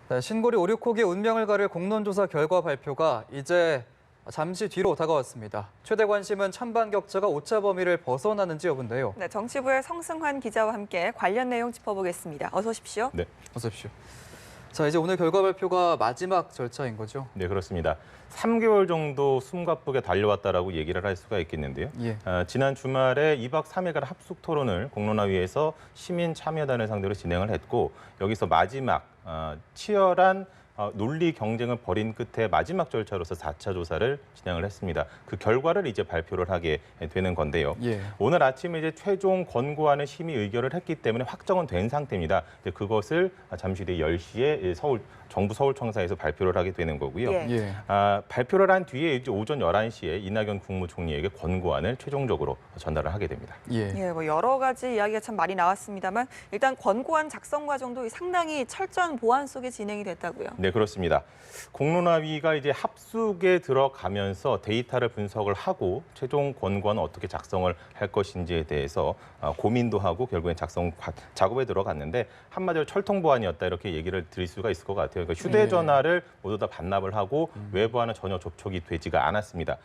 네, 신고리 569기 운명을 가를 공론조사 결과 발표가 이제 잠시 뒤로 다가왔습니다. 최대 관심은 찬반 격차가 오차 범위를 벗어나는지 여부인데요. 네, 정치부의 성승환 기자와 함께 관련 내용 짚어보겠습니다. 어서 오십시오. 네. 어서 오십시오. 자, 이제 오늘 결과 발표가 마지막 절차인 거죠? 네, 그렇습니다. 3개월 정도 숨가쁘게 달려왔다라고 얘기를 할 수가 있겠는데요. 예. 지난 주말에 2박 3일간 합숙 토론을 공론화위에서 시민 참여단을 상대로 진행을 했고 여기서 마지막 치열한 논리 경쟁을 벌인 끝에 마지막 절차로서 4차 조사를 진행을 했습니다. 그 결과를 이제 발표를 하게 되는 건데요. 예. 오늘 아침에 이제 최종 권고안을 심의 의결을 했기 때문에 확정은 된 상태입니다. 그것을 잠시 뒤에 10시에 정부 서울청사에서 발표를 하게 되는 거고요. 예. 예. 발표를 한 뒤에 이제 오전 11시에 이낙연 국무총리에게 권고안을 최종적으로 전달을 하게 됩니다. 예. 예, 뭐 여러 가지 이야기가 참 많이 나왔습니다만 일단 권고안 작성 과정도 상당히 철저한 보안 속에 진행이 됐다고요. 네, 그렇습니다. 공론화위가 이제 합숙에 들어가면서 데이터를 분석을 하고 최종 권고안은 어떻게 작성을 할 것인지에 대해서 고민도 하고 결국엔 작성 작업에 들어갔는데 한마디로 철통 보안이었다 이렇게 얘기를 드릴 수가 있을 것 같아요. 그러니까 휴대전화를 모두 다 반납을 하고 외부와는 전혀 접촉이 되지가 않았습니다.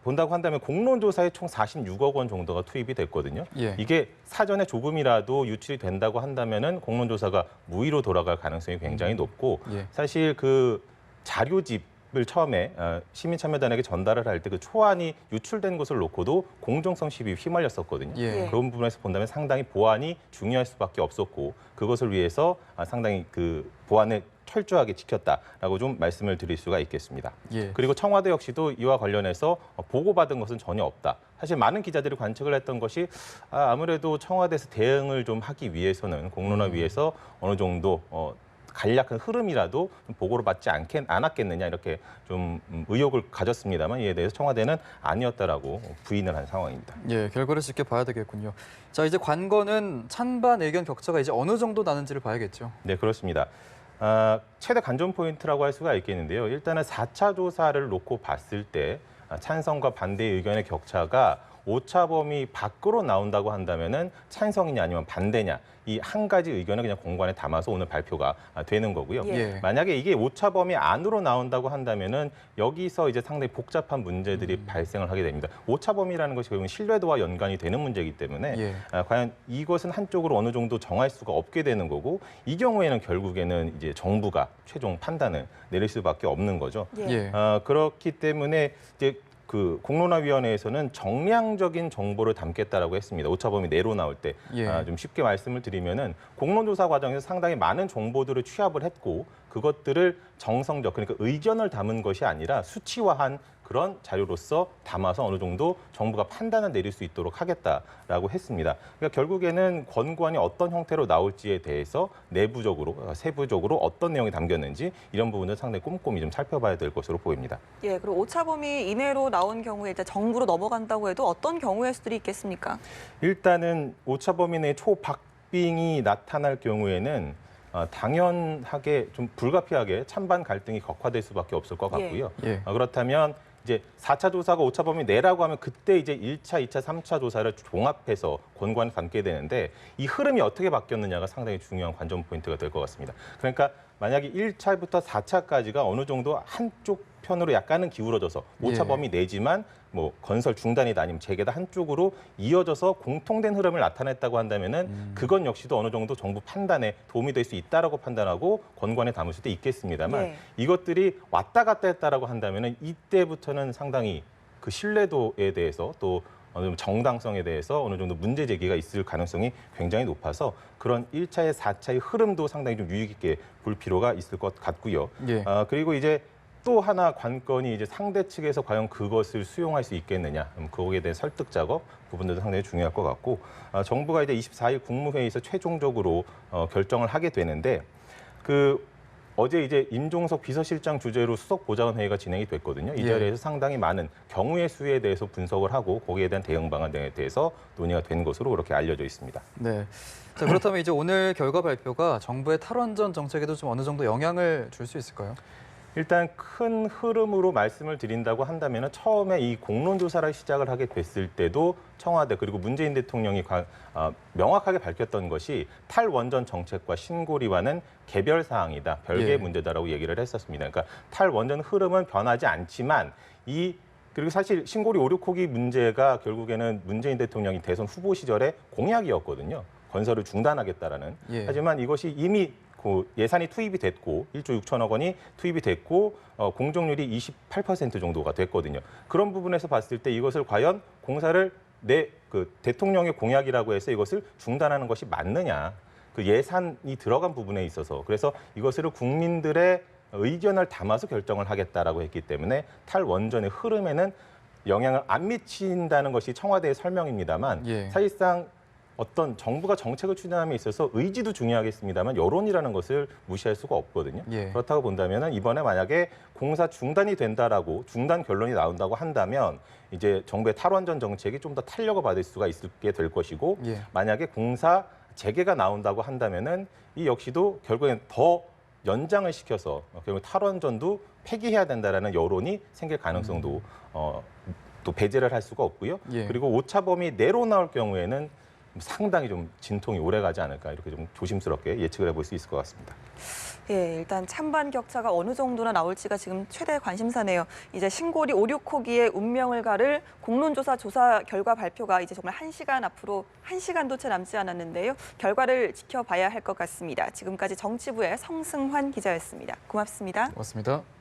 본다고 한다면 공론조사에 총 46억 원 정도가 투입이 됐거든요. 예. 이게 사전에 조금이라도 유출이 된다고 한다면은 공론조사가 무의로 돌아갈 가능성이 굉장히 높고 예. 사실 그 자료집을 처음에 시민참여단에게 전달을 할 때 그 초안이 유출된 것을 놓고도 공정성 시비에 휘말렸었거든요. 예. 그런 부분에서 본다면 상당히 보안이 중요할 수밖에 없었고 그것을 위해서 상당히 그 보안을 철저하게 지켰다라고 좀 말씀을 드릴 수가 있겠습니다. 예. 그리고 청와대 역시도 이와 관련해서 보고받은 것은 전혀 없다. 사실 많은 기자들이 관측을 했던 것이 아무래도 청와대에서 대응을 좀 하기 위해서는 공론화위에서 어느 정도 간략한 흐름이라도 보고를 받지 않았겠느냐 이렇게 좀 의혹을 가졌습니다만 이에 대해서 청와대는 아니었다라고 부인을 한 상황입니다. 예, 결과를 지켜봐야 되겠군요. 자, 이제 관건은 찬반 의견 격차가 이제 어느 정도 나는지를 봐야겠죠. 네, 그렇습니다. 최대 관전 포인트라고 할 수가 있겠는데요. 일단은 4차 조사를 놓고 봤을 때 찬성과 반대 의견의 격차가 오차 범위 밖으로 나온다고 한다면은 찬성이냐 아니면 반대냐 이 한 가지 의견을 그냥 공관에 담아서 오늘 발표가 되는 거고요. 예. 만약에 이게 오차 범위 안으로 나온다고 한다면은 여기서 이제 상당히 복잡한 문제들이 발생을 하게 됩니다. 오차 범위라는 것이 결국 신뢰도와 연관이 되는 문제이기 때문에 예. 과연 이것은 한쪽으로 어느 정도 정할 수가 없게 되는 거고 이 경우에는 결국에는 이제 정부가 최종 판단을 내릴 수밖에 없는 거죠. 예. 그렇기 때문에 이제 그 공론화위원회에서는 정량적인 정보를 담겠다라고 했습니다. 오차 범위 내로 나올 때 예. 좀 쉽게 말씀을 드리면은 공론조사 과정에서 상당히 많은 정보들을 취합을 했고 그것들을 정성적 그러니까 의견을 담은 것이 아니라 수치화한 그런 자료로서 담아서 어느 정도 정부가 판단을 내릴 수 있도록 하겠다라고 했습니다. 그러니까 결국에는 권고안이 어떤 형태로 나올지에 대해서 내부적으로, 세부적으로 어떤 내용이 담겼는지 이런 부분을 상당히 꼼꼼히 좀 살펴봐야 될 것으로 보입니다. 예, 그리고 오차 범위 이내로 나온 경우에 이제 정부로 넘어간다고 해도 어떤 경우의 수들이 있겠습니까? 일단은 오차 범위 내 초박빙이 나타날 경우에는 당연하게 좀 불가피하게 찬반 갈등이 격화될 수밖에 없을 것 같고요. 예. 그렇다면 이제 4차 조사가 오차 범위 내라고 하면 그때 이제 1차, 2차, 3차 조사를 종합해서 권고안을 담게 되는데 이 흐름이 어떻게 바뀌었느냐가 상당히 중요한 관전 포인트가 될 것 같습니다. 그러니까 만약에 1차부터 4차까지가 어느 정도 한쪽 편으로 약간은 기울어져서 오차 예. 범위 내지만 뭐 건설 중단이다 아니면 재개다 한쪽으로 이어져서 공통된 흐름을 나타냈다고 한다면은 그건 역시도 어느 정도 정부 판단에 도움이 될 수 있다라고 판단하고 권고안에 담을 수도 있겠습니다만 예. 이것들이 왔다 갔다 했다라고 한다면은 이때부터는 상당히 그 신뢰도에 대해서 또 어느 정도 정당성에 대해서 어느 정도 문제 제기가 있을 가능성이 굉장히 높아서 그런 1차의 4차의 흐름도 상당히 좀 유익 있게 볼 필요가 있을 것 같고요. 예. 그리고 이제 또 하나 관건이 이제 상대 측에서 과연 그것을 수용할 수 있겠느냐, 거기에 대한 설득 작업 부분들도 상당히 중요할 것 같고 정부가 이제 24일 국무회의에서 최종적으로 결정을 하게 되는데 어제 이제 임종석 비서실장 주재로 수석보좌관회의가 진행이 됐거든요. 이 예. 자리에서 상당히 많은 경우의 수에 대해서 분석을 하고 거기에 대한 대응 방안 등에 대해서 논의가 된 것으로 그렇게 알려져 있습니다. 네. 자, 그렇다면 이제 오늘 결과 발표가 정부의 탈원전 정책에도 좀 어느 정도 영향을 줄 수 있을까요? 일단 큰 흐름으로 말씀을 드린다고 한다면 처음에 이 공론조사를 시작을 하게 됐을 때도 청와대 그리고 문재인 대통령이 명확하게 밝혔던 것이 탈원전 정책과 신고리와는 개별 사항이다, 별개의 예. 문제다라고 얘기를 했었습니다. 그러니까 탈원전 흐름은 변하지 않지만 그리고 사실 신고리 5, 6호기 문제가 결국에는 문재인 대통령이 대선 후보 시절에 공약이었거든요. 건설을 중단하겠다라는. 예. 하지만 이것이 이미 그 예산이 투입이 됐고 1조 6천억 원이 투입이 됐고 공정률이 28% 정도가 됐거든요. 그런 부분에서 봤을 때 이것을 과연 공사를 그 대통령의 공약이라고 해서 이것을 중단하는 것이 맞느냐. 그 예산이 들어간 부분에 있어서 그래서 이것을 국민들의 의견을 담아서 결정을 하겠다라고 했기 때문에 탈원전의 흐름에는 영향을 안 미친다는 것이 청와대의 설명입니다만 예. 사실상 어떤 정부가 정책을 추진함에 있어서 의지도 중요하겠습니다만 여론이라는 것을 무시할 수가 없거든요. 예. 그렇다고 본다면 이번에 만약에 공사 중단이 된다라고 중단 결론이 나온다고 한다면 이제 정부의 탈원전 정책이 좀 더 탄력을 받을 수가 있게 될 것이고 예. 만약에 공사 재개가 나온다고 한다면은 이 역시도 결국엔 더 연장을 시켜서 결국 탈원전도 폐기해야 된다라는 여론이 생길 가능성도 또 배제를 할 수가 없고요. 예. 그리고 오차범위 내로 나올 경우에는 상당히 좀 진통이 오래 가지 않을까 이렇게 좀 조심스럽게 예측을 해볼 수 있을 것 같습니다. 예, 일단 찬반 격차가 어느 정도나 나올지가 지금 최대 관심사네요. 이제 신고리 5, 6호기의 운명을 가를 공론조사 조사 결과 발표가 이제 정말 1시간 앞으로 1시간도 채 남지 않았는데요. 결과를 지켜봐야 할 것 같습니다. 지금까지 정치부의 성승환 기자였습니다. 고맙습니다. 고맙습니다.